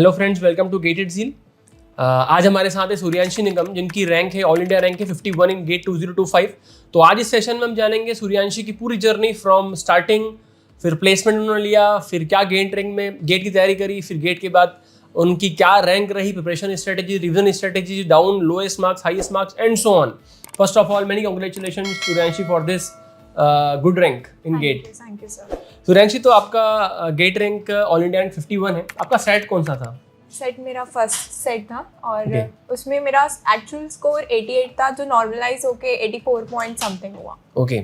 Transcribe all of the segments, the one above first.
Hello friends, welcome to gated Zeal. आज हमारे साथ है सूर्यांशी निगम, जिनकी रैंक है ऑल इंडिया रैंक है 51 इन गेट 2025। तो आज इस सेशन में हम जानेंगे सूर्यांशी की पूरी जर्नी फ्रॉम स्टार्टिंग, फिर प्लेसमेंट उन्होंने लिया, फिर क्या गेट रैंक में गेट की तैयारी करी, फिर गेट के बाद उनकी क्या रैंक रही, preparation strategy, revision strategy, down, lowest marks, highest marks and so on. First of all many congratulation Suryanshi for this good rank in GATE. Thank you sir. Suryanshi, तो आपका GATE rank all India rank 51 है। आपका set कौन सा था? Set मेरा first set था और Okay. उसमें मेरा एक्चुअल स्कोर 88 था, जो नॉर्मलाइज होके 84 पॉइंट समथिंग हुआ। Okay,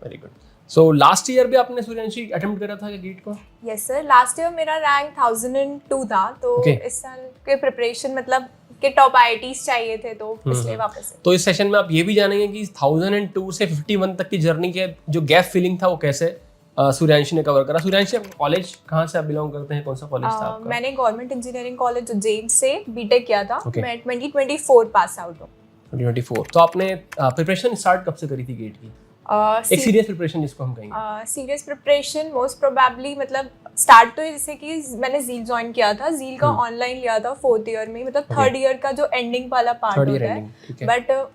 very good. So last year भी आपने सूर्यांशी अटेम्प्ट करा था गेट को? यस सर, लास्ट ईयर मेरा रैंक 1002 था, तो Okay. इस साल के प्रिपरेशन मतलब के टॉप IITs चाहिए थे, तो इसलिए वापस से। तो इस सेशन में आप ये भी जानेंगे कि 1002 से 51 तक की जर्नी के जो गैप फिलिंग था वो कैसे सूर्यांशी ने कवर करा। सूर्यांशी, आप कॉलेज कहाँ से आप बिलोंग करते हैं, कौन सा कॉलेज था आपका? मैंने गवर्नमेंट इंजीनियरिंग कॉलेज उज्जैन से बीटेक किया था। Okay. मैं 2024 पास आउट हूँ। 2024। तो आपने प्रिपरेशन स्टार्ट कब से करी थी गेट की? एक सीरियस प्रिपरेशन जिसको हम कहेंगे। सीरियस प्रिपरेशन मोस्ट प्रोबेबली मतलब स्टार्ट तो जैसे कि मैंने ज़ील ज्वाइन किया था, ज़ील का ऑनलाइन लिया था 4th ईयर में, मतलब 3rd ईयर का जो एंडिंग वाला पार्ट Third होता year है। ending, ठीक है। बट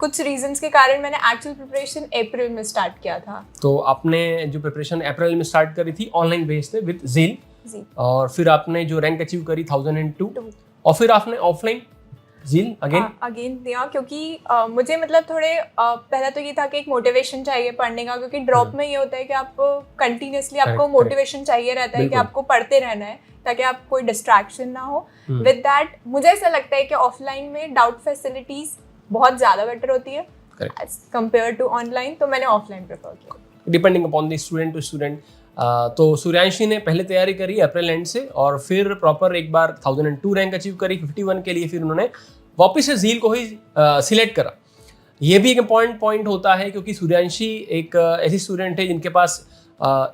कुछ रीजंस के कारण मैंने एक्चुअल प्रिपरेशन अप्रैल में स्टार्ट किया था। तो आपने जो प्रिपरेशन अप्रैल में स्टार्ट करी थी ऑनलाइन बेस पे विद ज़ील, जी। और फिर आपने जो रैंक अचीव करी 1002, और फिर आपने ऑफलाइन ज़ील अगेन दिया, क्योंकि मुझे मतलब थोड़े पहला तो ये था कि एक मोटिवेशन चाहिए पढ़ने का, क्योंकि ड्रॉप में ये होता है कि आप कंटिन्यूसली आपको Correct, मोटिवेशन चाहिए रहता है कि बिल्कुल। आपको पढ़ते रहना है ताकि आप कोई डिस्ट्रैक्शन ना हो। विद दैट मुझे ऐसा लगता है कि ऑफलाइन में डाउट फैसिलिटीज बहुत ज़्यादा बेटर होती है कंपेयर टू ऑनलाइन, तो मैंने ऑफलाइन प्रेफर किया। Depending upon the student to student. तो सूर्यांशी ने पहले तैयारी करी अप्रैल एंड से, और फिर प्रॉपर एक बार 1002 रैंक अचीव करी 51 के लिए, फिर उन्होंने वापस से ज़ील को ही सिलेक्ट करा। ये भी एक इम्पॉर्टेंट पॉइंट होता है, क्योंकि सूर्यांशी एक ऐसी स्टूडेंट है जिनके पास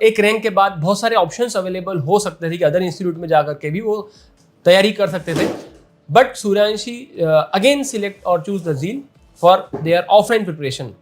एक रैंक के बाद बहुत सारे ऑप्शंस अवेलेबल हो सकते थे कि अदर इंस्टीट्यूट में जाकर के भी वो तैयारी कर सकते थे, बट सूर्यांशी अगेन सिलेक्ट और choose the zeal for their offline preparation.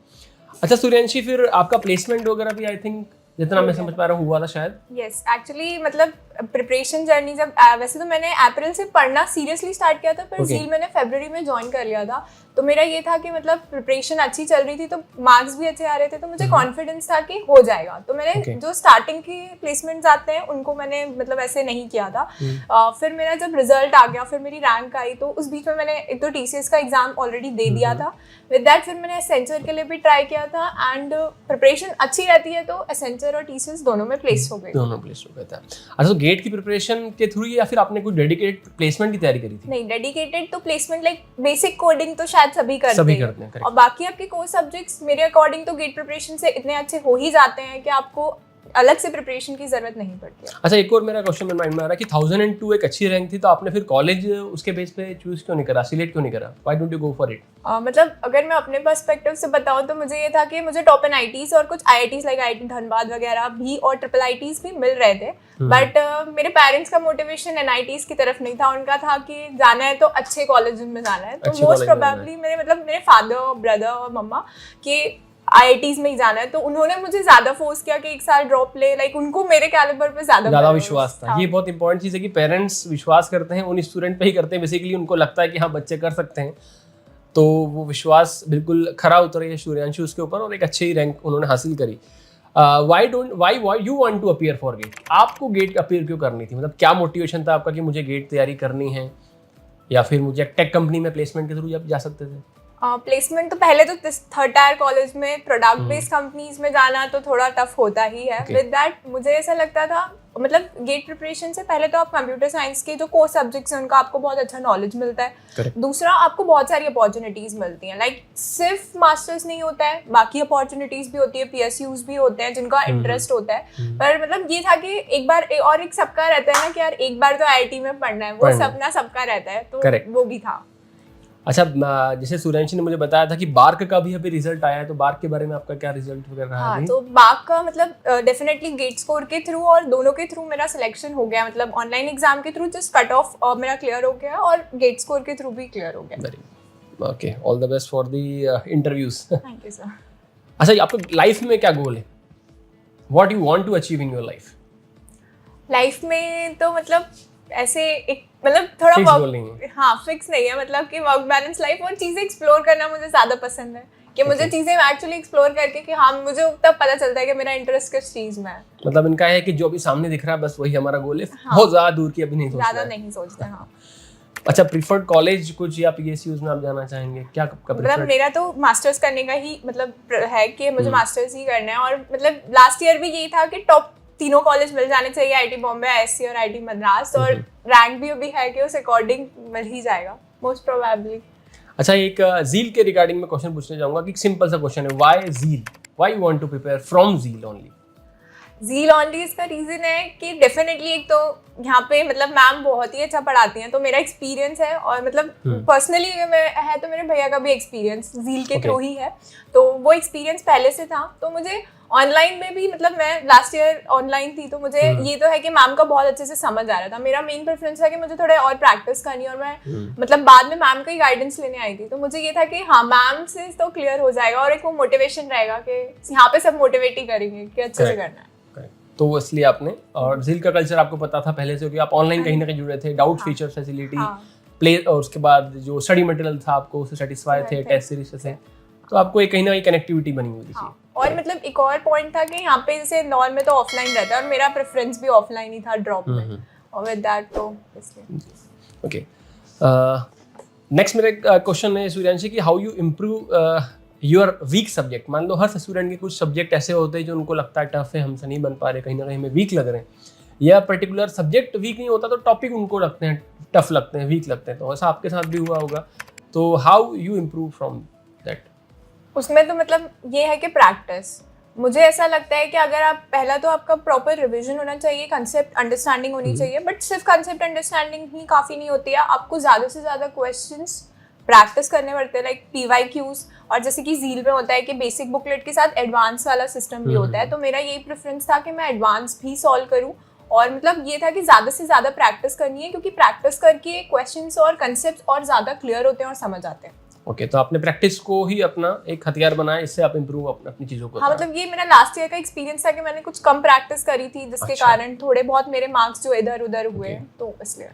अच्छा सूर्यांशी, फिर आपका प्लेसमेंट वगैरह भी आई थिंक जितना मैं समझ पा रहा हूँ हुआ था शायद? यस, एक्चुअली मतलब प्रिपरेशन जर्नी जब वैसे तो मैंने अप्रैल से पढ़ना सीरियसली स्टार्ट किया था, पर Okay. ज़ील मैंने फरवरी में ज्वाइन कर लिया था। तो मेरा ये था कि मतलब प्रिपरेशन अच्छी चल रही थी, तो मार्क्स भी अच्छे आ रहे थे, तो मुझे कॉन्फिडेंस था कि हो जाएगा। तो मैंने Okay. जो स्टार्टिंग की प्लेसमेंट्स आते हैं उनको मैंने मतलब ऐसे नहीं किया था। फिर मेरा जब रिजल्ट आ गया, फिर मेरी रैंक आई, तो उस बीच में मैंने एक तो TCS का एग्जाम ऑलरेडी दे दिया था। विद दैट फिर मैंने एसेंचर के लिए भी ट्राई किया था, एंड प्रिपरेशन अच्छी रहती है तो एसेंचर और TCS दोनों में प्लेस हो गई। दोनों प्लेस हो गया था। अच्छा, तो गेट की प्रिपरेशन के थ्रू या फिर आपने कोई डेडिकेटेड प्लेसमेंट की तैयारी करी थी? नहीं, डेडिकेटेड तो प्लेसमेंट लाइक बेसिक कोडिंग तो शायद सभी करते सभी हैं, करते हैं, correct। और बाकी आपके कोर सब्जेक्ट्स मेरे अकॉर्डिंग तो गेट प्रिपरेशन से इतने अच्छे हो ही जाते हैं कि आपको अलग से प्रिपरेशन की जरूरत नहीं पड़ती है। अच्छा, एक और मेरा क्वेश्चन मेरे माइंड में आ रहा है कि 1002 एक अच्छी रैंक थी, तो आपने फिर कॉलेज उसके बेस पे चूज क्यों नहीं करा, सिलेक्ट क्यों नहीं करा? Why don't you go for it? मतलब अगर मैं अपने पर्सपेक्टिव से बताऊं तो मुझे ये था कि मुझे टॉप NITs और कुछ IITs लाइक IIT धनबाद वगैरह भी और IIITs भी मिल रहे थे, बट मेरे पेरेंट्स का मोटिवेशन NITs की तरफ नहीं था। उनका था कि जाना है तो अच्छे कॉलेज में जाना है, तो अच्छे मोस्ट college में जाना है। प्रोबेबली मेरे फादर, ब्रदर और मम्मा के IITs में ही जाना है, तो उन्होंने मुझे ज्यादा फोर्स किया कि एक साल ड्रॉप ले, लाइक उनको मेरे कैलिबर पे ज्यादा विश्वास था। ये बहुत इंपॉर्टेंट चीज़ है कि पेरेंट्स विश्वास करते हैं उन स्टूडेंट पे ही करते हैं, बेसिकली उनको लगता है कि हाँ बच्चे कर सकते हैं, तो वो विश्वास बिल्कुल खरा उतरे है सूर्यांशी उसके ऊपर, और एक अच्छी ही रैंक उन्होंने हासिल करी। Why you want to appear for GATE? आपको गेट अपीयर क्यों करनी थी? मतलब क्या मोटिवेशन था आपका कि मुझे गेट तैयारी करनी है, या फिर मुझे टेक कंपनी में प्लेसमेंट के थ्रू जा सकते थे? प्लेसमेंट तो पहले तो 3rd टायर कॉलेज में प्रोडक्ट बेस्ड कंपनीज में जाना तो थोड़ा टफ होता ही है। Okay. विद दैट मुझे ऐसा लगता था मतलब गेट प्रिपरेशन से पहले तो आप कंप्यूटर साइंस के जो कोर सब्जेक्ट्स हैं उनका आपको बहुत अच्छा नॉलेज मिलता है। Correct. दूसरा, आपको बहुत सारी अपॉर्चुनिटीज मिलती हैं, लाइक सिर्फ मास्टर्स नहीं होता है, बाकी अपॉर्चुनिटीज भी होती है, PSUs भी होते हैं जिनका इंटरेस्ट होता है। पर मतलब ये था कि एक बार और एक सबका रहता है ना कि यार एक बार तो IIT में पढ़ना है, वो सपना सबका रहता है, तो Correct. वो भी था। अच्छा, जैसे सूर्यांशी ने मुझे बताया था कि बार्क का भी अभी रिजल्ट आया है, तो बार्क के बारे में आपका क्या रिजल्ट वगैरह रहा है? हाँ, तो बाक का मतलब डेफिनेटली गेट स्कोर के थ्रू और दोनों के थ्रू मेरा सिलेक्शन हो गया, मतलब ऑनलाइन एग्जाम के थ्रू जस्ट कट ऑफ मेरा क्लियर हो गया और गेट स्कोर के थ्रू भी क्लियर हो गया। Very okay, all the best for the interviews. Thank you sir. अच्छा, आपको लाइफ में क्या गोल है? What you want to achieve in your life? Life में तो मतलब ऐसे एक मतलब थोड़ा Fix goal नहीं है। हाँ फिक्स नहीं है, मतलब कि वर्क बैलेंस लाइफ और चीज़ें एक्सप्लोर करना मुझे ज़्यादा पसंद है कि मुझे चीज़ें एक्चुअली एक्सप्लोर करके कि हाँ मुझे तब पता चलता है कि मेरा इंटरेस्ट किस चीज़ में है। मतलब इनका है कि जो अभी सामने दिख रहा है बस वही हमारा गोल है, बहुत ज़्यादा दूर की अभी नहीं सोचना ज़्यादा है। नहीं सोचते। हाँ अच्छा, प्रीफर्ड कॉलेज कुछ या पीएसयूज में आप जाना चाहेंगे क्या? कब का मतलब प्रीफर्ड? मेरा तो मास्टर्स करने का ही मतलब है कि मुझे मास्टर्स ही करना है, और मतलब लास्ट ईयर भी यही था कि टॉप तीनों कॉलेज मिल जाने चाहिए, आईटी बॉम्बे, आईएससी और आईटी मद्रास, और रैंक भी अभी है कि उस अकॉर्डिंग मिल ही जाएगा मोस्ट प्रोबेबली। अच्छा, एक ज़ील के रिगार्डिंग में क्वेश्चन पूछना चाहूंगा कि सिंपल सा क्वेश्चन है, why Zeal, why you want to prepare from Zeal only? Zeal only इसका रीज़न है कि डेफिनेटली एक तो यहाँ पे मतलब मैम बहुत ही अच्छा पढ़ाती हैं, तो मेरा एक्सपीरियंस है, और मतलब पर्सनली है तो मेरे भैया का भी एक्सपीरियंस ज़ील के थ्रू ही है, तो वो एक्सपीरियंस पहले से था। तो मुझे ऑनलाइन में भी मतलब मैं लास्ट ईयर ऑनलाइन थी, तो मुझे ये तो है कि मैम का बहुत अच्छे से समझ आ रहा था। मेरा मेन प्रेफरेंस था कि मुझे थोड़ा और प्रैक्टिस करनी है, और मैं मतलब बाद में मैम का ही गाइडेंस लेने आई थी, तो मुझे ये था कि हाँ मैम से तो क्लियर हो जाएगा, और एक वो मोटिवेशन रहेगा कि यहाँ पे सब मोटिवेट ही करेंगे कि अच्छे से करना है। तो इसलिए आपने, और ज़ील का कल्चर आपको पता था पहले से कि आप ऑनलाइन कहीं ना कहीं जुड़े थे, डाउट फीचर फैसिलिटी प्ले, और उसके बाद जो स्टडी मटेरियल था आपको उससे सेटिस्फाई थे, टेस्ट सीरीज से, तो आपको एक कहीं ना कहीं कनेक्टिविटी बनी हुई थी। और मतलब एक और पॉइंट था कि यहाँ पे जैसे नॉन में तो ऑफलाइन रहता है, और मेरा प्रेफरेंस भी ऑफलाइन ही था ड्रॉप में, और विद दैट तो इसलिए। ओके, नेक्स्ट मेरा क्वेश्चन है सूर्यांशी कि how you improve your weak subject. मान लो हर स्टूडेंट के कुछ सब्जेक्ट ऐसे होते हैं जो उनको लगता है टफ है, हमसे नहीं बन पा रहे, कहीं ना कहीं हमें वीक लग रहे हैं, या पर्टिकुलर सब्जेक्ट वीक नहीं होता तो टॉपिक उनको लगते हैं टफ लगते हैं, वीक लगते हैं, तो ऐसा आपके साथ भी हुआ होगा, तो how you improve from that? उसमें तो मतलब ये है कि प्रैक्टिस, मुझे ऐसा लगता है कि अगर आप पहला तो आपका प्रॉपर रिवीजन होना चाहिए, कंसेप्ट अंडरस्टैंडिंग होनी चाहिए, बट सिर्फ कंसेप्ट अंडरस्टैंडिंग ही काफ़ी नहीं होती है, आपको ज़्यादा से ज़्यादा क्वेश्चंस प्रैक्टिस करने पड़ते हैं, लाइक PYQs, और जैसे कि ज़ील में होता है कि बेसिक बुकलेट के साथ एडवांस वाला सिस्टम भी होता है, तो मेरा यही प्रेफरेंस था कि मैं एडवांस भी सॉल्व करूँ, और मतलब ये था कि ज़्यादा से ज़्यादा प्रैक्टिस करनी है, क्योंकि प्रैक्टिस करके क्वेश्चंस और कंसेप्ट और ज़्यादा क्लियर होते हैं और समझ आते हैं। ओके, तो आपने प्रैक्टिस को ही अपना एक हथियार बनाया, इससे आप इम्प्रूव अपनी चीज़ों को। हाँ मतलब ये मेरा लास्ट ईयर का एक्सपीरियंस था कि मैंने कुछ कम प्रैक्टिस करी थी, जिसके कारण थोड़े बहुत मेरे मार्क्स जो इधर उधर हुए, तो इसलिए।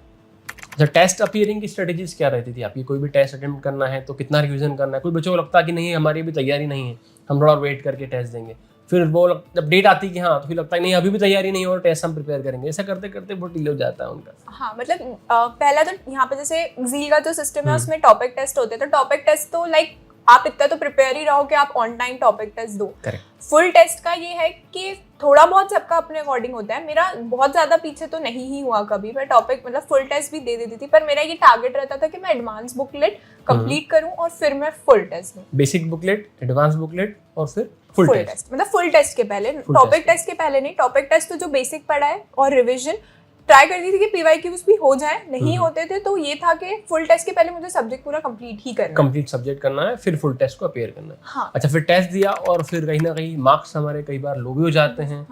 अच्छा, टेस्ट अपीयरिंग की स्ट्रेटेजीज क्या रहती थी आपकी? कोई भी टेस्ट अटेम्प्ट करना है तो कितना रिवीजन करना है? कोई बच्चों को लगता है कि नहीं हमारी भी तैयारी नहीं है, हम थोड़ा वेट करके टेस्ट देंगे, फिर वो जब डेट आती है कि हाँ, तो फिर लगता है नहीं अभी भी तैयारी नहीं और टेस्ट हम प्रिपेयर करेंगे, ऐसा करते करते बहुत डिले हो जाता है उनका। हाँ मतलब पहला तो यहाँ पे जैसे ज़ील का जो सिस्टम है उसमें टॉपिक टेस्ट होते हैं, तो टॉपिक टेस्ट तो लाइक आप इतना तो प्रिपेयर ही रहो कि आप ऑन टाइम टॉपिक टेस्ट दो। फुल टेस्ट का ये है कि थोड़ा बहुत सबका अपने अकॉर्डिंग होता है, मेरा बहुत ज़्यादा पीछे तो नहीं ही हुआ कभी, मैं टॉपिक मतलब फुल टेस्ट भी दे देती थी, पर मेरा ये टारगेट रहता था कि मैं एडवांस बुकलेट कंप्लीट करूं और फिर मैं फुल टेस्ट दूं। बेसिक बुकलेट, एडवांस बुकलेट और फिर फुल टेस्ट। मतलब फुल टेस्ट के पहले, टॉपिक टेस्ट के पहले नहीं, टॉपिक टेस्ट तो जो बेसिक पढ़ा है और रिविजन ट्राई करती थी कि PYQs भी हो जाए, नहीं होते थे तो ये था कि फुल टेस्ट के पहले मुझे सब्जेक्ट पूरा कंप्लीट ही करना है, कंप्लीट सब्जेक्ट करना है, फिर फुल टेस्ट को अपेयर करना है। हाँ। अच्छा, फिर टेस्ट दिया और फिर कहीं ना कहीं मार्क्स हमारे कई बार लो भी हो जाते हैं,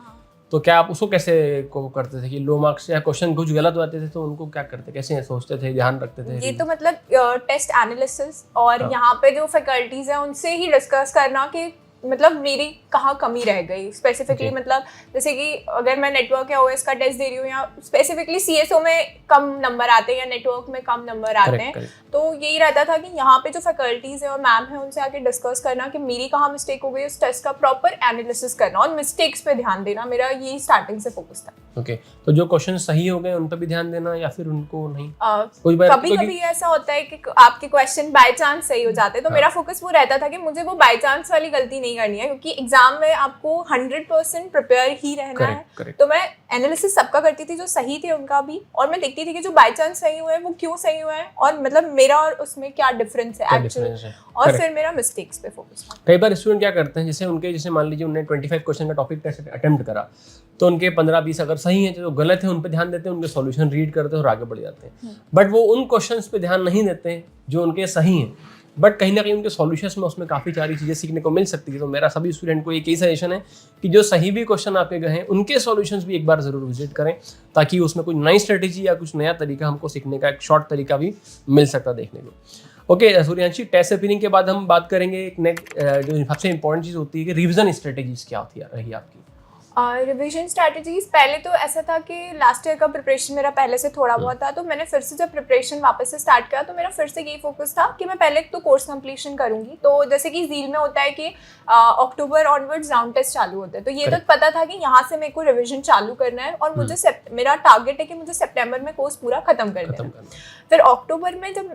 तो क्या आप उसको कैसे को करते थे कि लो मार्क्स या क्वेश्चन कुछ गलत होते थे तो उनको क्या करते, कैसे सोचते थे, ध्यान रखते थे? ये तो मतलब टेस्ट एनालिसिस और यहाँ पे जो फैकल्टीज है उनसे ही डिस्कस करना कि मतलब मेरी कहाँ कमी रह गई स्पेसिफिकली। मतलब जैसे कि अगर मैं नेटवर्क या OS का टेस्ट दे रही हूँ, या स्पेसिफिकली CSO में कम नंबर आते हैं या नेटवर्क में कम नंबर आते हैं, तो यही रहता था कि यहाँ पे जो फैकल्टीज है और मैम है उनसे आके डिस्कस करना कि मेरी कहाँ मिस्टेक हो गई, उस टेस्ट का प्रॉपर एनालिसिस करना और मिस्टेक्स पे ध्यान देना, मेरा यही स्टार्टिंग से फोकस था। ओके, तो जो क्वेश्चन सही हो गए उन पर भी ध्यान देना या फिर उनको नहीं? कभी कभी ऐसा होता है कि आपके क्वेश्चन बाय चांस सही हो जाते हैं, तो मेरा फोकस वो रहता था कि मुझे वो बाय चांस वाली गलती नहीं करनी है, क्योंकि एग्जाम में आपको 100% प्रिपेयर ही रहना है। तो मैं एनालिसिस सबका करती थी जो सही थे उनका भी, और मैं देखती थी कि जो बाय चांस सही हुए हैं वो क्यों सही हुए हैं, और मतलब मेरा और उसमें क्या डिफरेंस है एक्चुअली, और फिर मेरा मिस्टेक्स पे फोकस था। कई बार स्टूडेंट क्या करते हैं, जैसे मान लीजिए उन्होंने 25 क्वेश्चन का टॉपिक टेस्ट अटेम्प्ट करा, तो उनके 15-20 अगर सही हैं, जो गलत है उन पे ध्यान देते हैं, उनके सॉल्यूशन रीड करते हैं और आगे बढ़ जाते हैं, बट वो उन क्वेश्चंस पे ध्यान नहीं देते हैं जो उनके सही हैं, बट कहीं ना कहीं उनके सॉल्यूशंस में उसमें काफ़ी सारी चीज़ें सीखने को मिल सकती है। तो मेरा सभी स्टूडेंट को एक ही सजेशन है कि जो सही भी क्वेश्चन आपके गए हैं उनके सॉल्यूशंस भी एक बार ज़रूर विजिट करें, ताकि उसमें कोई नई स्ट्रेटेजी या कुछ नया तरीका हमको सीखने का एक शॉर्ट तरीका भी मिल सकता देखने को। ओके सूर्यांशी, टेस्ट अपीयरिंग के बाद हम बात करेंगे एक नेक्स्ट जो सबसे इंपॉर्टेंट चीज़ होती है कि रिविजन स्ट्रेटेजीज क्या होती है रही आपकी? रिवीजन स्ट्रैटेजीज पहले तो ऐसा था कि लास्ट ईयर का प्रिपरेशन मेरा पहले से थोड़ा बहुत था, तो मैंने फिर से जब प्रिपरेशन वापस से स्टार्ट किया तो मेरा फिर से यही फोकस था कि मैं पहले तो कोर्स कंप्लीशन करूंगी। तो जैसे कि ज़ील में होता है कि अक्टूबर ऑनवर्ड्स राउंड टेस्ट चालू होते हैं, तो ये तो पता था कि यहाँ से मेरे को रिविजन चालू करना है और मुझे मेरा टारगेट है कि मुझे सितंबर में कोर्स पूरा खत्म कर देना है। फिर अक्टूबर में जब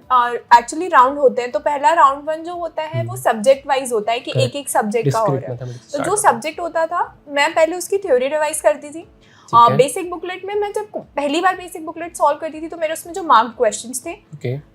एक्चुअली राउंड होते हैं तो पहला राउंड 1 जो होता है वो सब्जेक्ट वाइज होता है कि एक एक सब्जेक्ट का हो रहा है। तो जो सब्जेक्ट होता था मैं पहले उसकी थ्योरी रिवाइज करती थी। बेसिक बुकलेट में मैं जब पहली बार बेसिक बुकलेट सॉल्व करती थी तो मेरे उसमें जो मार्क्ड क्वेश्चंस थे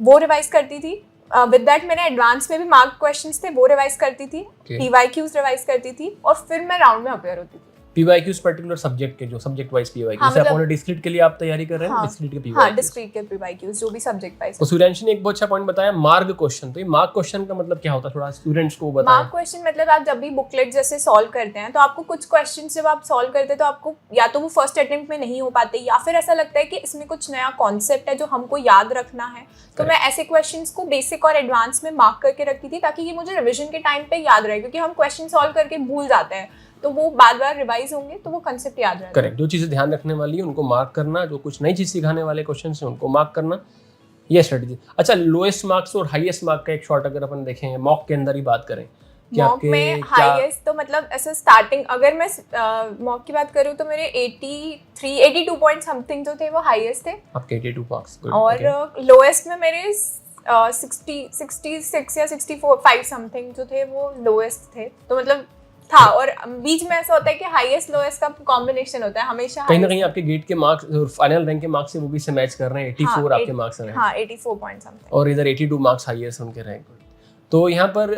वो रिवाइज करती थी। विद दैट मैंने एडवांस में भी मार्क्ड क्वेश्चंस थे वो रिवाइज करती थी, पीवाईक्यूज रिवाइज करती थी और फिर मैं राउंड में अपेयर होती थी। पीवाईक्यूज पर्टिकुलर सब्जेक्ट के जो सब्जेक्ट वाइज पीवाईक्यूज जैसे आपने डिस्क्रीट के लिए आप तैयारी कर रहे हैं, डिस्क्रीट के पीवाईक्यूज। हां, डिस्क्रीट के पीवाईक्यूज जो भी सब्जेक्ट वाइज। तो सूर्यांशी ने एक बहुत अच्छा पॉइंट बताया, मार्क क्वेश्चन। तो ये मार्क क्वेश्चन का मतलब क्या होता है, थोड़ा स्टूडेंट्स को बताएं। मार्क क्वेश्चन मतलब आप जब भी बुकलेट जैसे सॉल्व करते हैं तो आपको कुछ क्वेश्चंस जब आप सॉल्व करते हैं तो आपको या तो वो फर्स्ट अटेम्प्ट में नहीं हो पाते या फिर ऐसा लगता है कि इसमें कुछ नया कॉन्सेप्ट है जो हमको याद रखना है। तो मैं ऐसे क्वेश्चंस को बेसिक और एडवांस में मार्क करके रखती थी ताकि ये मुझे रिवीजन के टाइम पे याद रहे, क्योंकि हम क्वेश्चन सॉल्व करके भूल जाते हैं तो वो बार बार रिवाइज होंगे तो वो कंसेप्ट याद रहेगा। करेक्ट, जो चीज़ें ध्यान रखने वाली है उनको मार्क करना, जो कुछ नई चीज़ सिखाने वाले क्वेश्चन हैं उनको मार्क करना, ये स्ट्रेटजी। अच्छा, लोएस्ट मार्क्स और हाईएस्ट मार्क का एक शॉर्ट अगर अपन देखें मॉक के अंदर ही बात करें, मॉक में हाईएस्ट तो मतलब ऐसे स्टार्टिंग अगर मैं मॉक की बात करूँ तो मेरे 82 पॉइंट समथिंग जो थे वो हाईएस्ट थे आपके 82 मार्क्स। और लोएस्ट में मेरे 66 या 65 समथिंग जो थे वो लोएस्ट थे। तो मतलब था, और बीच में ऐसा होता है कि हाईएस्ट लोएस्ट का कॉम्बिनेशन होता है हमेशा। कहीं ना कहीं आपके गेट के मार्क्स और फाइनल रैंक के मार्क्स से वो भी से मैच कर रहे हैं। 84 आपके मार्क्स रहे। हाँ, 84 पॉइंट समथिंग और इधर 82 मार्क्स हाईएस्ट उनके रैंक। तो यहाँ पर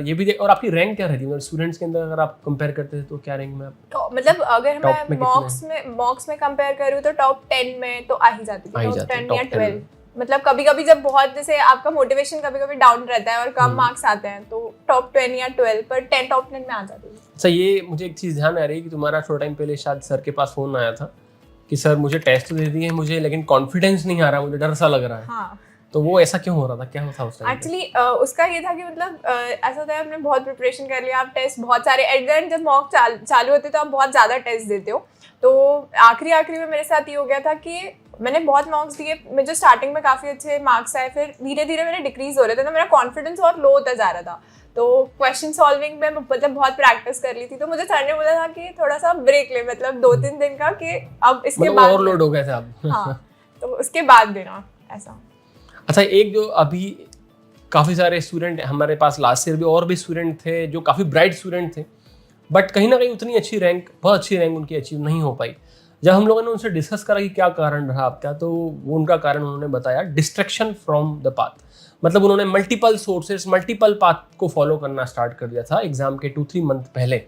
ये भी और आपकी रैंक क्या रहती है स्टूडेंट्स के अंदर अगर आप कंपेयर करते थे तो क्या रैंक में आप? तो मतलब अगर मैं मॉक्स में कंपेयर करूँ तो टॉप 10 में तो आ ही जाती थी, टॉप 10 या 12। मतलब कभी कभी जब बहुत जैसे आपका मोटिवेशन कभी कभी डाउन रहता है और कम मार्क्स आते हैं तो टॉप 10 या 12 पर टॉप 10 में आ जाती है। अच्छा, ये मुझे एक चीज़ ध्यान आ रही है कि तुम्हारा थोड़ा टाइम पहले शायद सर के पास फोन आया था कि सर मुझे टेस्ट तो दे दिए मुझे, लेकिन कॉन्फिडेंस नहीं आ रहा, मुझे डर सा लग रहा है। हाँ, तो वो ऐसा क्यों हो रहा था, क्या था उस टाइम? एक्चुअली उसका ये था कि मतलब ऐसा था हमने बहुत प्रिपरेशन कर लिया, आप टेस्ट बहुत सारे एट द एंड जब मॉक चालू होते तो आप बहुत ज़्यादा टेस्ट देते हो। तो आखिरी में मेरे साथ ये हो गया था कि मैंने बहुत मॉक्स दिए, मुझे स्टार्टिंग में काफ़ी अच्छे मार्क्स आए, फिर धीरे धीरे मेरे डिक्रीज हो रहे थे तो मेरा कॉन्फिडेंस और लो होता जा रहा था। तो क्वेश्चन सॉल्विंग में मतलब बहुत प्रैक्टिस कर ली थी, तो मुझे सर ने बोला था कि थोड़ा सा ब्रेक ले, मतलब 2-3 दिन का, कि अब इसके बाद ओवरलोड हो गए थे आप। हाँ, तो उसके बाद देना ऐसा। अच्छा, एक जो अभी काफ़ी सारे स्टूडेंट हमारे पास लास्ट ईयर भी और भी स्टूडेंट थे जो काफ़ी ब्राइट स्टूडेंट थे, बट कहीं ना कहीं उतनी अच्छी रैंक, बहुत अच्छी रैंक उनकी अचीव नहीं हो पाई। जब हम लोगों ने उनसे डिस्कस करा कि क्या कारण रहा आपका, तो वो उनका कारण उन्होंने बताया डिस्ट्रैक्शन फ्रॉम द पाथ। मतलब उन्होंने मल्टीपल सोर्सेस, मल्टीपल पाथ को फॉलो करना स्टार्ट कर दिया था एग्जाम के 2-3 मंथ पहले,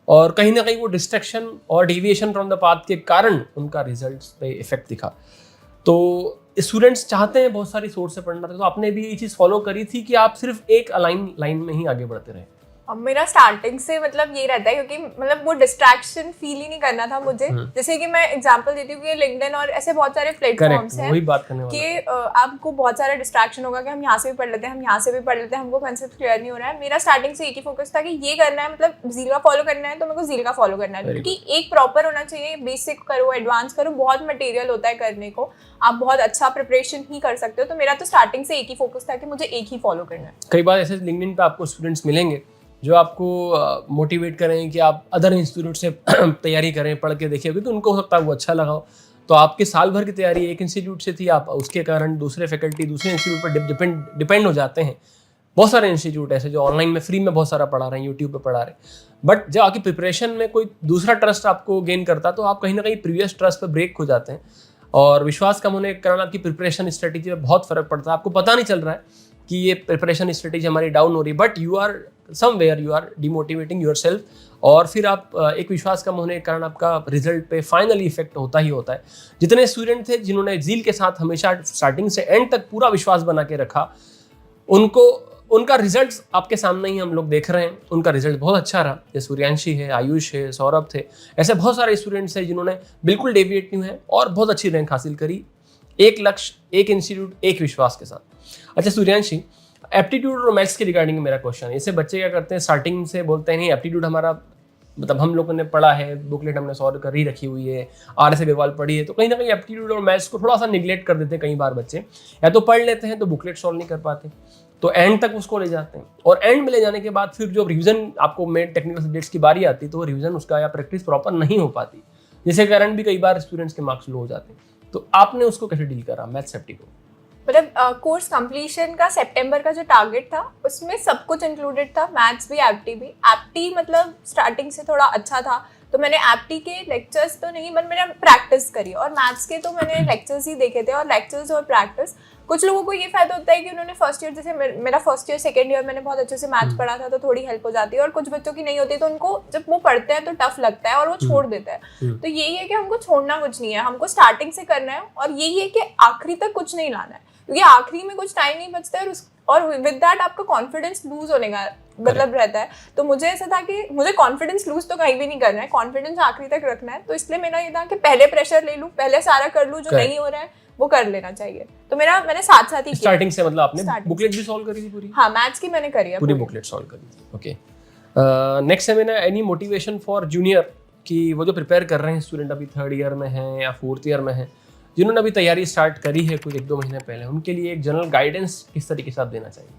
और कहीं ना कहीं वो डिस्ट्रैक्शन और डेविएशन फ्रॉम द पाथ के कारण उनका रिजल्ट्स पे इफेक्ट दिखा। तो स्टूडेंट्स चाहते हैं बहुत सारी सोर्स से पढ़ना, तो आपने भी ये चीज़ फॉलो करी थी कि आप सिर्फ एक लाइन में ही आगे बढ़ते रहे? अब मेरा स्टार्टिंग से मतलब ये रहता है, क्योंकि मतलब वो डिस्ट्रैक्शन फील ही नहीं करना था मुझे। जैसे कि मैं एग्जांपल देती हूँ कि लिंक्डइन और ऐसे बहुत सारे प्लेटफॉर्म्स हैं, वही बात करने वाला कि आपको बहुत सारा डिस्ट्रैक्शन होगा कि हम यहाँ से भी पढ़ लेते हैं, हम यहाँ से भी पढ़ लेते हैं, हमको कंसेप्ट क्लियर नहीं हो रहा है। मेरा स्टार्टिंग से एक ही फोकस था कि ये करना है, मतलब ज़ील का फॉलो करना है तो मेरे को ज़ील का फॉलो करना है, क्योंकि एक प्रॉपर होना चाहिए। बेसिक करो, एडवांस करो, बहुत मटेरियल होता है करने को, आप बहुत अच्छा प्रिपरेशन ही कर सकते हो। तो मेरा तो स्टार्टिंग से एक ही फोकस था कि मुझे एक ही फॉलो करना है। कई बार ऐसे लिंक्डइन पे आपको स्टूडेंट्स मिलेंगे जो आपको मोटिवेट करें कि आप अदर इंस्टीट्यूट से तैयारी करें, पढ़ के देखिए, क्योंकि उनको हो सकता है वो अच्छा लगा हो। तो आपके साल भर की तैयारी एक इंस्टीट्यूट से थी, आप उसके कारण दूसरे फैकल्टी दूसरे इंस्टीट्यूट पर डिपेंड हो जाते हैं। बहुत सारे इंस्टीट्यूट ऐसे जो ऑनलाइन में फ्री में बहुत सारा पढ़ा रहे हैं, यूट्यूब पे पढ़ा रहे हैं, बट जब आपकी प्रिपरेशन में कोई दूसरा ट्रस्ट आपको गेन करता तो आप कहीं ना कहीं प्रीवियस ट्रस्ट पर ब्रेक हो जाते हैं, और विश्वास कम होने के कारण आपकी प्रिपरेशन स्ट्रेटेजी में बहुत फर्क पड़ता है। आपको पता नहीं चल रहा है कि ये प्रिपरेशन स्ट्रेटेजी हमारी डाउन हो रही है, but you are somewhere you are demotivating yourself, और फिर आप एक विश्वास कम होने के कारण आपका रिजल्ट पे फाइनली इफेक्ट होता ही होता है। जितने स्टूडेंट थे जिन्होंने ज़ील के साथ हमेशा स्टार्टिंग से एंड तक पूरा विश्वास बना के रखा, उनका रिजल्ट आपके सामने ही हम लोग देख रहे हैं। उनका रिजल्ट बहुत अच्छा रहा, जैसे सूर्यांशी है, आयुष है, सौरभ थे, ऐसे बहुत सारे स्टूडेंट्स हैं जिन्होंने बिल्कुल डेविएट नहीं है और बहुत अच्छी रैंक हासिल करी, एक लक्ष्य, एक इंस्टीट्यूट, एक विश्वास के साथ। अच्छा सूर्यांशी, एप्टीट्यूड और मैथ्स के रिगार्डिंग मेरा क्वेश्चन है। इससे बच्चे क्या करते हैं, स्टार्टिंग से बोलते हैं नहीं एप्टीट्यूड हमारा मतलब हम लोगों ने पढ़ा है, बुकलेट हमने सॉल्व कर ही रखी हुई है, RS अग्रवाल पढ़ी है, तो कहीं ना कहीं एप्टीट्यूड और मैथ्स को थोड़ा सा निगलेक्ट कर देते हैं कई बार बच्चे, या तो पढ़ लेते हैं तो बुकलेट सॉल्व नहीं कर पाते, तो एंड तक उसको ले जाते हैं, और एंड में ले जाने के बाद फिर जो रिवीजन आपको मेन टेक्निकल सब्जेक्ट्स की बारी आती है, तो वो रिवीजन उसका या प्रैक्टिस प्रॉपर नहीं हो पाती, जिसके कारण भी कई बार स्टूडेंट्स के मार्क्स लो हो जाते हैं। तो आपने उसको कैसे डील करा मैथ्स सेफ्टी को? मतलब कोर्स कंप्लीशन का सितंबर का जो टारगेट था उसमें सब कुछ इंक्लूडेड था, मैथ्स भी एप्टी भी। एप्टी मतलब स्टार्टिंग से थोड़ा अच्छा था, तो मैंने एप्टी के लेक्चर्स तो नहीं, बट मैंने प्रैक्टिस करी, और मैथ्स के तो मैंने लेक्चर्स ही देखे थे, और लेक्चर्स और प्रैक्टिस। कुछ लोगों को ये फायदा होता है कि उन्होंने फर्स्ट ईयर, जैसे मेरा फर्स्ट ईयर सेकेंड ईयर मैंने बहुत अच्छे से मैथ्स पढ़ा था, तो थोड़ी हेल्प हो जाती है, और कुछ बच्चों की नहीं होती, तो उनको जब वो पढ़ते हैं तो टफ लगता है और वो छोड़ देते हैं। तो यही है कि हमको छोड़ना कुछ नहीं है, हमको स्टार्टिंग से करना है, और यही है कि आखिरी तक कुछ नहीं लाना है, क्योंकि आखिरी में कुछ टाइम नहीं बचता है, और विद दैट आपका कॉन्फिडेंस लूज होने का मतलब रहता है। तो मुझे ऐसा था कि मुझे कॉन्फिडेंस लूज तो कहीं भी नहीं करना है, कॉन्फिडेंस आखिरी तक रखना है, तो इसलिए मेरा ये था कि पहले प्रेशर ले लूं, पहले सारा कर लूं, जो नहीं हो रहा है वो कर लेना चाहिए। तो मैंने साथ साथ ही स्टार्टिंग से, मतलब आपने बुकलेट भी सॉल्व करी थी पूरी? हाँ, मैथ्स की मैंने करी है पूरी बुकलेट सॉल्व करी थी। ओके, नेक्स्ट है मैंने एनी मोटिवेशन फॉर जूनियर, कि वो जो प्रिपेयर कर रहे हैं स्टूडेंट, अभी 3rd ईयर में हैं या 4th ईयर में हैं, जिन्होंने अभी तैयारी स्टार्ट करी है कुछ 1-2 महीने पहले, उनके लिए एक जनरल गाइडेंस किस तरीके से आप देना चाहिए?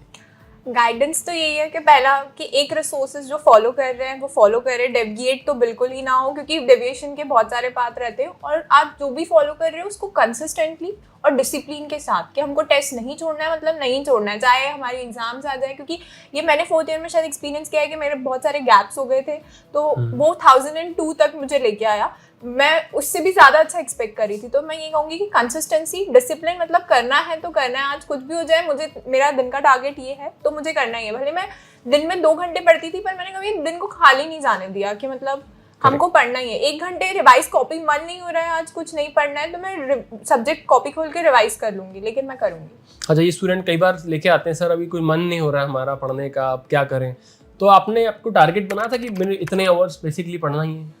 गाइडेंस तो यही है कि पहला कि एक रिसोर्सेज जो फॉलो कर रहे हैं वो फॉलो करें, डेविएट तो बिल्कुल ही ना हो, क्योंकि डेविएशन के बहुत सारे पाथ रहते हैं, और आप जो भी फॉलो कर रहे हो उसको कंसिस्टेंटली और डिसिप्लिन के साथ, कि हमको टेस्ट नहीं छोड़ना है, मतलब नहीं छोड़ना है, चाहे हमारे एग्जाम्स आ जाए, क्योंकि ये मैंने 4th ईयर में शायद एक्सपीरियंस किया है कि मेरे बहुत सारे गैप्स हो गए थे, तो वो 1002 तक मुझे लेके आया, मैं उससे भी ज़्यादा अच्छा एक्सपेक्ट करी थी। तो मैं ये कहूँगी कि कंसिस्टेंसी, डिसिप्लिन, मतलब करना है तो करना है, आज कुछ भी हो जाए, मुझे मेरा दिन का टारगेट ये है तो मुझे करना ही है। भले मैं दिन में 2 घंटे पढ़ती थी, पर मैंने कभी दिन को खाली नहीं जाने दिया, कि मतलब हमको पढ़ना ही है। 1 घंटे रिवाइज कॉपी, मन नहीं हो रहा है आज कुछ नहीं पढ़ना है, तो मैं सब्जेक्ट कॉपी खोल के रिवाइज कर लूंगी, लेकिन मैं करूंगी। अच्छा, ये स्टूडेंट कई बार लेके आते हैं, सर अभी कोई मन नहीं हो रहा है हमारा पढ़ने का, अब क्या करें? तो आपने आपको टारगेट बना था कि मेरे इतने आवर्स बेसिकली पढ़ना ही है?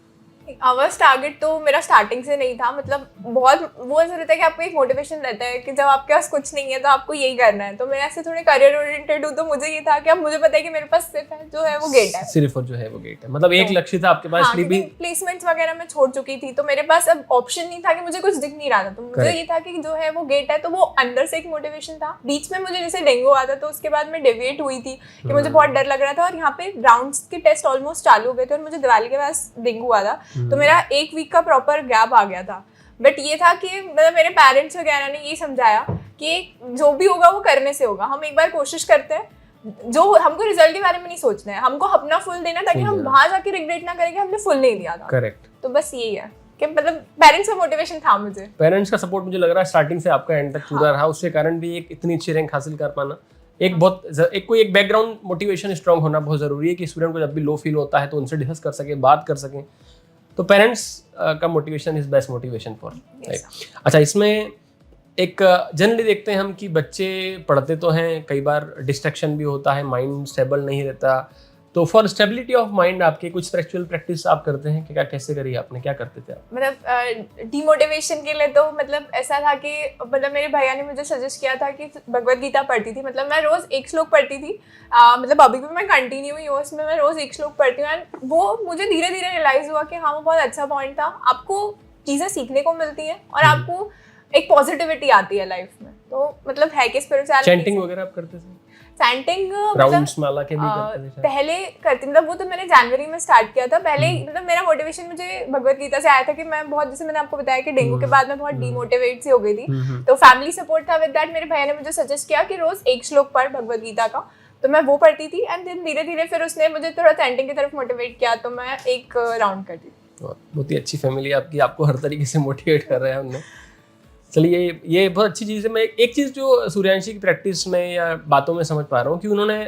आवर्स टारगेट तो मेरा स्टार्टिंग से नहीं था, मतलब बहुत वो ऐसा रहता है कि आपको एक मोटिवेशन रहता है कि जब आपके पास कुछ नहीं है तो आपको यही करना है। तो मैं ऐसे थोड़े करियर ओरिएंटेड हूँ, तो मुझे ये था कि अब मुझे पता है कि मेरे पास सिर्फ है जो है वो गेट है, सिर्फ और जो है वो गेट है, मतलब एक लक्ष्य था आपके पास। हाँ, भी प्लेसमेंट्स वगैरह मैं छोड़ चुकी थी, तो मेरे पास अब ऑप्शन नहीं था कि मुझे कुछ दिख नहीं रहा था, तो मुझे ये था कि जो है वो गेट है, तो वो अंदर से एक मोटिवेशन था। बीच में मुझे जैसे डेंगू आता, तो उसके बाद मैं डेविएट हुई थी कि मुझे बहुत डर लग रहा था, और यहाँ पे राउंड्स के टेस्ट ऑलमोस्ट चालू हो गए थे, और मुझे दिवाली के पास डेंगू आया, तो मेरा 1 वीक का प्रॉपर गैप आ गया था। बट ये था कि मतलब मेरे पेरेंट्स वगैरह ने ये समझाया कि जो भी होगा वो करने से होगा, हम एक बार कोशिश करते हैं, जो हमको रिजल्ट के बारे में नहीं सोचना है, हमको अपना फुल देना, ताकि हम वहां जाके रिग्रेट ना करें कि हमने फुल नहीं दिया था। करेक्ट। तो बस यही है कि मतलब पेरेंट्स का मोटिवेशन था मुझे, पेरेंट्स का सपोर्ट मुझे लग रहा है स्टार्टिंग से आपका एंड तक पूरा रहा, उसके कारण भी एक इतनी अच्छी रैंक हासिल कर पाना, एक बैकग्राउंड मोटिवेशन स्ट्रांग होना बहुत जरूरी है, कि स्टूडेंट को जब भी लो फील होता है तो उनसे डिस्कस कर सके, बात कर सकें। तो पेरेंट्स का motivation is best motivation for. अच्छा, इसमें एक जनरली देखते हैं हम कि बच्चे पढ़ते तो हैं, कई बार डिस्ट्रैक्शन भी होता है, माइंड स्टेबल नहीं रहता, तो फॉर स्टेबिलिटी ऑफ माइंड आपके कुछ स्पिरिचुअल प्रैक्टिस आप करते हैं कि क्या, कैसे करी आपने, क्या करते थे आप? मतलब डिमोटिवेशन के लिए तो मतलब ऐसा था कि मतलब मेरे भैया ने मुझे सजेस्ट किया था कि भगवद गीता पढ़ती थी, मतलब मैं रोज 1 श्लोक पढ़ती थी, मतलब अभी भी मैं कंटिन्यू ही हूँ उसमें, मैं रोज 1 श्लोक पढ़ती हूँ, एंड वो मुझे धीरे धीरे रियलाइज हुआ कि हाँ वो बहुत अच्छा पॉइंट था, आपको चीज़ें सीखने को मिलती हैं और आपको एक पॉजिटिविटी आती है लाइफ में। तो मतलब है कि स्पिरिचुअलिटी। चैंटिंग वगैरह आप करते थे? चैंटिंग राउंड्स माला के भी करते थे? पहले करती, मतलब वो तो मैंने जनवरी में स्टार्ट किया था। पहले मतलब मेरा मोटिवेशन मुझे भगवद गीता से आया था कि मैं बहुत, जैसे मैंने आपको बताया कि डेंगू के बाद मैं बहुत डिमोटिवेट सी हो गई थी, तो फैमिली सपोर्ट था। विद दैट मेरे भैया ने मुझे सजेस्ट किया कि रोज 1 श्लोक पढ़ भगवद गीता का, तो मैं वो पढ़ती थी, एंड देन धीरे धीरे फिर उसने मुझे थोड़ा चैंटिंग की तरफ मोटिवेट किया, तो मैं 1 राउंड करती थी। बहुत ही अच्छी फैमिली आपकी, आपको हर तरीके से मोटिवेट कर रहे हैं उन्होंने। चलिए, ये बहुत अच्छी चीज़ है। मैं एक चीज़ जो सूर्यांशी की प्रैक्टिस में या बातों में समझ पा रहा हूँ कि उन्होंने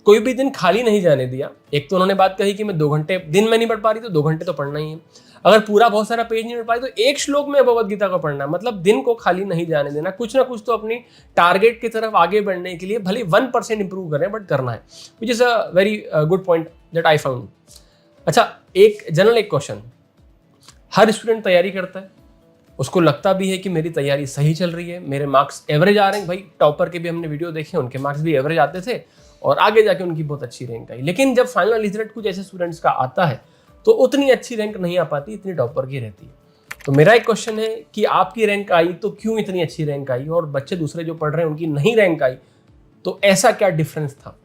कोई भी दिन खाली नहीं जाने दिया। एक तो उन्होंने बात कही कि मैं 2 घंटे दिन में नहीं पढ़ पा रही तो 2 घंटे तो पढ़ना ही है, अगर पूरा बहुत सारा पेज नहीं पढ़ पाई तो 1 श्लोक में भगवद गीता को पढ़ना, मतलब दिन को खाली नहीं जाने देना, कुछ ना कुछ तो अपनी टारगेट की तरफ आगे बढ़ने के लिए भले 1% इंप्रूव करें बट करना है, which is a very good point that I found. अच्छा, एक जनरल क्वेश्चन, हर स्टूडेंट तैयारी करता है, उसको लगता भी है कि मेरी तैयारी सही चल रही है, मेरे मार्क्स एवरेज आ रहे हैं। भाई टॉपर के भी हमने वीडियो देखे, उनके मार्क्स भी एवरेज आते थे और आगे जाके उनकी बहुत अच्छी रैंक आई। लेकिन जब फाइनल रिजल्ट कुछ ऐसे स्टूडेंट्स का आता है तो उतनी अच्छी रैंक नहीं आ पाती, इतनी टॉपर की रहती है। तो मेरा एक क्वेश्चन है कि आपकी रैंक आई तो क्यों इतनी अच्छी रैंक आई, और बच्चे दूसरे जो पढ़ रहे हैं उनकी नहीं रैंक आई, तो ऐसा क्या डिफरेंस था?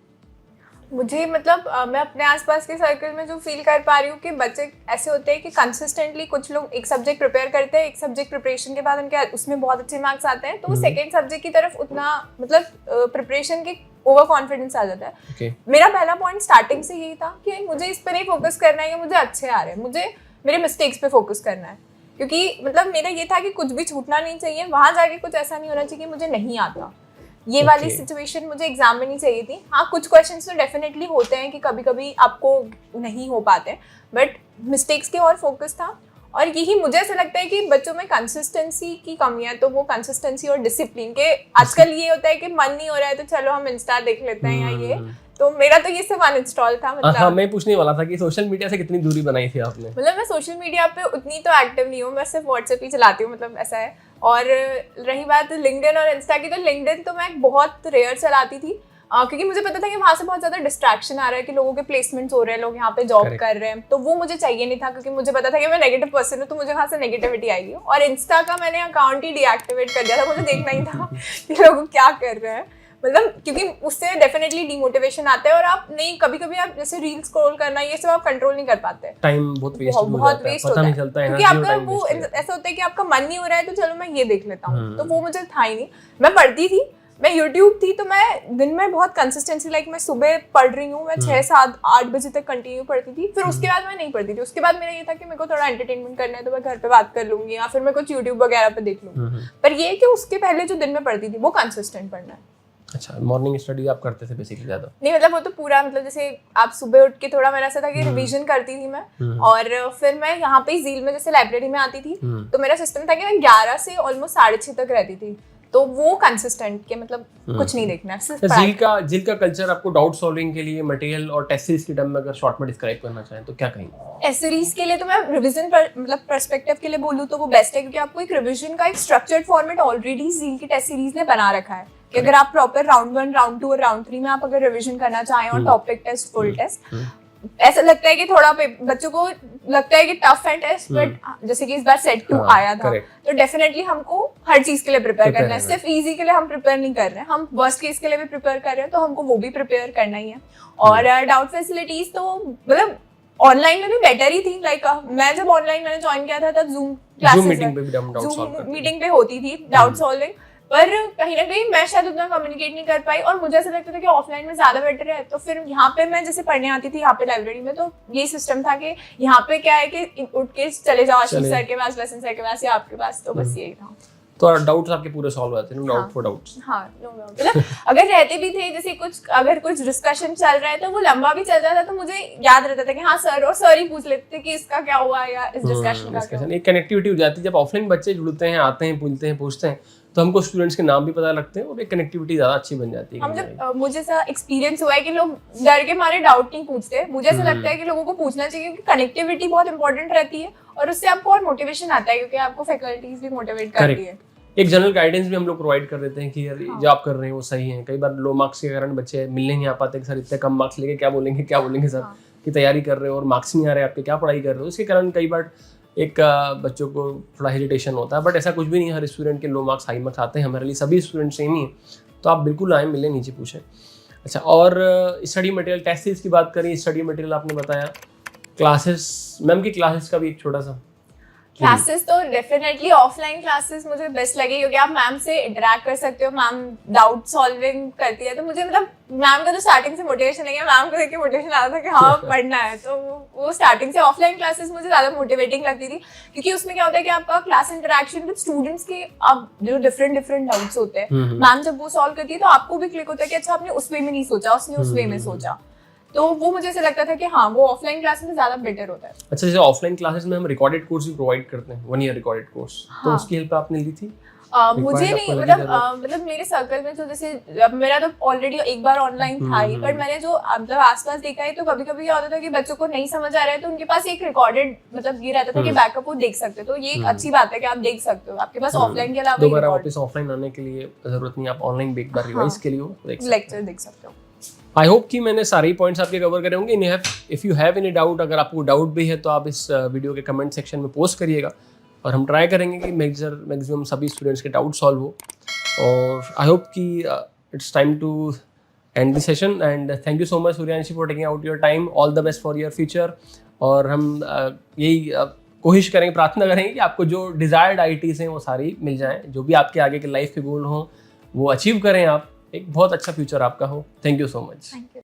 मुझे मतलब मैं अपने आसपास के सर्कल में जो फील कर पा रही हूँ कि बच्चे ऐसे होते हैं कि कंसिस्टेंटली कुछ लोग एक सब्जेक्ट प्रिपेयर करते हैं, एक सब्जेक्ट प्रिपरेशन के बाद उनके उसमें बहुत अच्छे मार्क्स आते हैं, तो वो सेकेंड सब्जेक्ट की तरफ उतना मतलब प्रिपरेशन के ओवर कॉन्फिडेंस आ जाता है। Okay. मेरा पहला पॉइंट स्टार्टिंग से यही था कि मुझे इस पर नहीं फोकस करना है कि मुझे अच्छे आ रहे हैं, मुझे मेरे मिस्टेक्स पे फोकस करना है, क्योंकि मतलब मेरा ये था कि कुछ भी छूटना नहीं चाहिए, वहां जाके कुछ ऐसा नहीं होना चाहिए कि मुझे नहीं आता। ये वाली सिचुएशन मुझे एग्जाम में नहीं चाहिए थी। हाँ, कुछ क्वेश्चंस तो डेफिनेटली होते हैं कि कभी कभी आपको नहीं हो पाते, बट मिस्टेक्स के और फोकस था। और यही मुझे ऐसा लगता है कि बच्चों में कंसिस्टेंसी की कमी है, तो वो कंसिस्टेंसी और डिसिप्लिन के आजकल ये होता है कि मन नहीं हो रहा है तो चलो हम इंस्टा देख लेते हैं या ये, तो मेरा तो ये सब अनइंस्टॉल था। मतलब हाँ, मैं पूछने वाला था कि सोशल मीडिया से कितनी दूरी बनाई थी आपने? मतलब मैं सोशल मीडिया पे उतनी तो एक्टिव नहीं हूँ, मैं सिर्फ व्हाट्सएप ही चलाती हूँ, मतलब ऐसा है। और रही बात लिंक्डइन और इंस्टा की, तो लिंक्डइन तो मैं बहुत रेयर चलाती थी, क्योंकि मुझे पता था कि वहाँ से बहुत ज़्यादा डिस्ट्रैक्शन आ रहा है कि लोगों के प्लेसमेंट्स हो रहे हैं, लोग यहाँ पे जॉब कर रहे हैं, तो वो मुझे चाहिए नहीं था, क्योंकि मुझे पता था कि मैं नेगेटिव पर्सन हूँ, तो मुझे वहाँ से नेगेटिविटी आएगी। और इंस्टा का मैंने अकाउंट ही डीएक्टिवेट कर दिया था, मुझे देखना ही था कि लोग क्या कर रहे हैं, मतलब क्योंकि उससे डेफिनेटली डिमोटिवेशन आता है, और आप नहीं, कभी कभी आप जैसे रील स्क्रॉल करना ये सब आप कंट्रोल नहीं कर पाते, टाइम बहुत वेस्ट होता है, क्योंकि आपका वो ऐसा होता है कि आपका मन नहीं हो रहा है तो चलो मैं ये देख लेता हूँ, तो वो मुझे था ही नहीं। मैं पढ़ती थी, मैं यूट्यूब थी, तो मैं दिन में बहुत कंसिस्टेंसी, लाइक मैं सुबह पढ़ रही हूँ, मैं 6, 7, 8 बजे तक कंटिन्यू पढ़ती थी, फिर उसके बाद मैं नहीं पढ़ती थी। उसके बाद मेरा ये था कि मेरे को थोड़ा एंटरटेनमेंट करना है तो मैं घर पे बात कर लूंगी, या फिर मैं कुछ यूट्यूब वगैरह पे देख लूंगी, पर ये कि उसके पहले जो दिन में पढ़ती थी वो कंसिस्टेंट पढ़ना है। अच्छा, मॉर्निंग स्टडी आप करते थे बेसिकली ज्यादा? नहीं, मतलब वो तो पूरा, मतलब जैसे आप सुबह उठ के थोड़ा मेरा ऐसा था कि रिवीजन करती थी मैं, और फिर मैं यहाँ पे झील में जैसे लाइब्रेरी में आती थी, तो मेरा सिस्टम था कि मैं 11 से ऑलमोस्ट 6:30 तक रहती थी, तो वो कंसिस्टेंट के मतलब कुछ नहीं देखना है, सिर्फ झील का कल्चर आपको डाउट सॉल्विंग के लिए, मटेरियल और टेस्ट सीरीज के टर्म में अगर शॉर्ट में डिस्क्राइब करना चाहें तो क्या कहेंगे? टेस्ट सीरीज के लिए तो मैं रिवीजन पर मतलब पर्सपेक्टिव के लिए बोलूँ तो वो बेस्ट है, क्योंकि आपको एक रिवीजन का एक स्ट्रक्चर्ड फॉर्मेट ऑलरेडी झील की टेस्ट सीरीज ने बना रखा है कि अगर आप प्रॉपर राउंड 1, राउंड 2 और राउंड 3 में आप अगर रिवीजन करना चाहें और टॉपिक टेस्ट, फुल टेस्ट, ऐसा लगता है कि थोड़ा बच्चों को लगता है कि टफ है टेस्ट, बट जैसे कि इस बार सेट 2 आया था, तो डेफिनेटली हमको हर चीज के लिए प्रिपेयर करना है, सिर्फ इजी के लिए हम प्रिपेयर नहीं कर रहे हैं, हम वर्स्ट केस के लिए भी प्रिपेयर कर रहे हैं, तो हमको वो भी प्रिपेयर करना ही है। और डाउट फैसिलिटीज तो मतलब ऑनलाइन में भी बेटर ही थी, लाइक मैं जब ऑनलाइन मैंने ज्वाइन किया था तब जूम क्लासेस मीटिंग पे होती थी डाउट सॉल्विंग, पर कहीं ना कहीं मैं शायद उतना कम्युनिकेट नहीं कर पाई, और मुझे ऐसा लगता था कि ऑफलाइन में ज्यादा बेटर है। तो फिर यहाँ पे मैं जैसे पढ़ने आती थी यहाँ पे लाइब्रेरी में, तो ये सिस्टम था कि यहाँ पे क्या है कि उठ के चले जाओ आशीष सर के पास, वसंत सर के पास या आपके पास, तो बस यही था। तो डाउट्स आपके पूरे सॉल्व हो जाते हैं? No doubt for doubts. हाँ, नो डाउट, मतलब अगर रहते भी थे, जैसे अगर कुछ डिस्कशन चल रहा है तो वो लंबा भी चल जाता, तो मुझे याद रहता था कि हाँ सर, और सर ही पूछ लेते थे कि इसका क्या हुआ या इस डिस्कशन का क्या हुआ। एक कनेक्टिविटी हो जाती है जब ऑफलाइन बच्चे जुड़ते हैं, आते हैं, पूछते हैं, तो हमको स्टूडेंट्स के नाम भी पता लगते हैं और एक कनेक्टिविटी ज्यादा अच्छी बन जाती है। हम जब मुझे ऐसा एक्सपीरियंस हुआ है कि लोग डर के मारे डाउट नहीं पूछते, मुझे ऐसा लगता है कि लोगों को पूछना चाहिए, क्योंकि कनेक्टिविटी बहुत इंपॉर्टेंट रहती है और उससे आपको और मोटिवेशन आता है, क्योंकि आपको फैकल्टीज भी मोटिवेट करती है। एक जनरल गाइडेंस भी हम लोग प्रोवाइड कर देते हैं कि यार जो आप कर रहे हैं वो सही है। कई बार लो मार्क्स के कारण बच्चे मिलने नहीं आ पाते कि सर इतने कम मार्क्स लेके क्या बोलेंगे सर की तैयारी कर रहे हो और मार्क्स नहीं आ रहे आपके, क्या पढ़ाई कर रहे हो, इसके कारण कई बार एक बच्चों को थोड़ा हेजिटेशन होता है। बट ऐसा कुछ भी नहीं है, हर स्टूडेंट के लो मार्क्स हाई मार्क्स आते हैं, हमारे लिए सभी स्टूडेंट सेम ही है, तो आप बिल्कुल आए, मिले, नीचे पूछें। अच्छा, और स्टडी मटेरियल, टेस्ट सीरीज की बात करें, स्टडी मटेरियल आपने बताया, क्लासेस, मैम की क्लासेस का भी एक छोटा सा। क्लासेस तो डेफिनेटली ऑफलाइन क्लासेस मुझे बेस्ट लगे, क्योंकि आप मैम से इंटरेक्ट कर सकते हो, मैम डाउट सॉल्विंग करती है, तो मुझे मतलब मैम का तो स्टार्टिंग से मोटिवेशन है, मैम को देख के मोटिवेशन आता था कि हाँ पढ़ना है, तो वो स्टार्टिंग से ऑफलाइन क्लासेस मुझे ज़्यादा मोटिवेटिंग लगती थी, क्योंकि उसमें क्या होता है कि आपका क्लास इंटरेक्शन विद स्टूडेंट्स के, आप जो डिफरेंट डाउट्स होते हैं, मैम जब वो सॉल्व करती है तो आपको भी क्लिक होता है कि अच्छा आपने उस वे में नहीं सोचा, उसने उस वे में सोचा, तो वो मुझे ऐसा लगता था कि हाँ वो ऑफलाइन क्लास में ज्यादा बेटर होता है। अच्छा, जैसे ऑफलाइन क्लासेस में हम रिकॉर्डेड कोर्स भी प्रोवाइड करते हैं, 1 ईयर रिकॉर्डेड कोर्स, तो उसकी हेल्प आपने ली थी? मुझे नहीं, मतलब मेरे सर्कल में तो जैसे मेरा तो ऑलरेडी एक बार ऑनलाइन था ही, पर मैंने जो मतलब आसपास देखा है तो कभी कभी क्या होता था कि बच्चों को नहीं समझ आ रहा है तो उनके पास एक रिकॉर्डेड मतलब ये रहता था कि बैकअप वो देख सकते, तो ये एक अच्छी बात है कि आप देख सकते हो, आपके पास ऑफलाइन के अलावा वापस ऑफलाइन आने के लिए जरूरत नहीं, आप ऑनलाइन एक बार रिवाइज के लिए लेक्चर देख सकते हो। आई होप कि मैंने सारे ही पॉइंट्स आपके कवर करे होंगे। If you have any doubt, अगर आपको डाउट भी है तो आप इस वीडियो के कमेंट सेक्शन में पोस्ट करिएगा और हम ट्राई करेंगे कि मैक्सिमम सभी स्टूडेंट्स के डाउट सॉल्व हो। और आई होप कि it's time to end the session and thank you so much Suryanshi for taking out your time. All the best for your future. और हम यही कोशिश करेंगे, प्रार्थना करेंगे कि आपको जो डिज़ायर्ड IITs हैं वो सारी मिल जाएं, जो भी आपके आगे के लाइफ के गोल हों वो अचीव करें, आप एक बहुत अच्छा फ्यूचर आपका हो। Thank you so much. Thank you.